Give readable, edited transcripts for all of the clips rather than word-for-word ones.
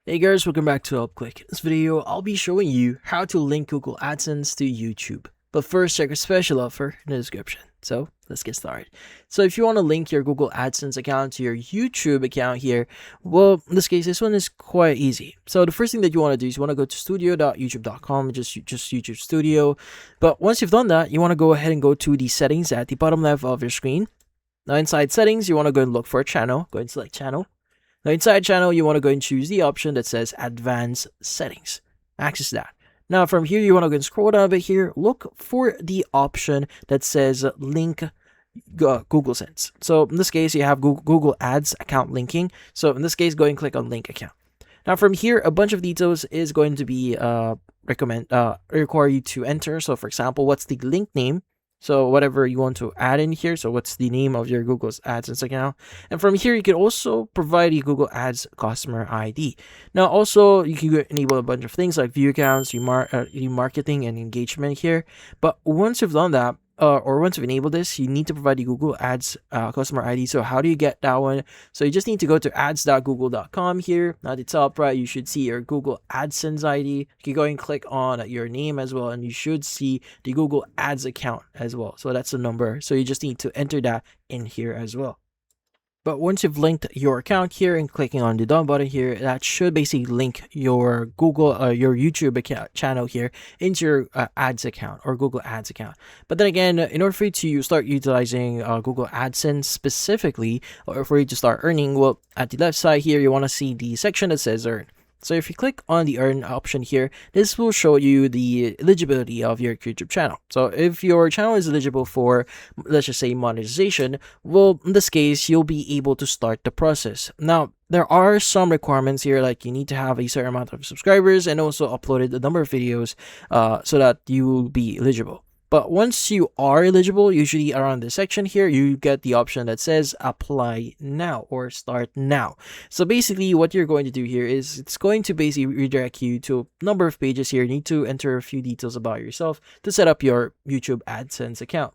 Hey guys, welcome back to HelpClick. In this video, I'll be showing you how to link Google AdSense to YouTube. But first, check a special offer in the description. So let's get started. So if you want to link your Google AdSense account to your YouTube account here, well, in this case, this one is quite easy. So the first thing that you want to do is you want to go to studio.youtube.com, just YouTube Studio. But once you've done that, you want to go ahead and go to the settings at the bottom left of your screen. Now inside settings, you want to go and look for a channel. Go and select channel. Now inside channel, you want to go and choose the option that says advanced settings. Access that. Now from here, you want to go and scroll down a bit here. Look for the option that says link Google Sense. So in this case, you have Google Ads account linking. So in this case, go and click on link account. Now from here, a bunch of details is going to be require you to enter. So for example, what's the link name? So whatever you want to add in here. So what's the name of your Google AdSense account? And from here, you can also provide a Google Ads customer ID. Now, also, you can enable a bunch of things like view accounts, remarketing, and engagement here. But once you've done that, or once you've enabled this, you need to provide the Google Ads customer ID. So how do you get that one? So you just need to go to ads.google.com here. At the top right, you should see your Google AdSense ID. You can go and click on your name as well, and you should see the Google Ads account as well. So that's the number. So you just need to enter that in here as well. But once you've linked your account here and clicking on the done button here, that should basically link your your YouTube account channel here into your ads account or Google Ads account. But then again, in order for you to start utilizing Google AdSense specifically, or for you to start earning, well, at the left side here, you want to see the section that says earn. So if you click on the earn option here, this will show you the eligibility of your YouTube channel. So if your channel is eligible for, let's just say, monetization, well, in this case, you'll be able to start the process. Now, there are some requirements here, like you need to have a certain amount of subscribers and also uploaded a number of videos so that you will be eligible. But once you are eligible, usually around this section here, you get the option that says apply now or start now. So basically what you're going to do here is it's going to basically redirect you to a number of pages here. You need to enter a few details about yourself to set up your YouTube AdSense account.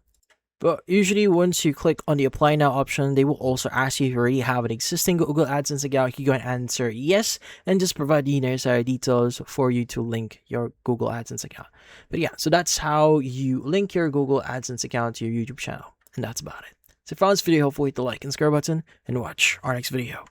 But usually once you click on the apply now option, they will also ask you if you already have an existing Google AdSense account. You go and answer yes and just provide the necessary details for you to link your Google AdSense account. But yeah, so that's how you link your Google AdSense account to your YouTube channel. And that's about it. So if you found this video helpful, hit the like and subscribe button and watch our next video.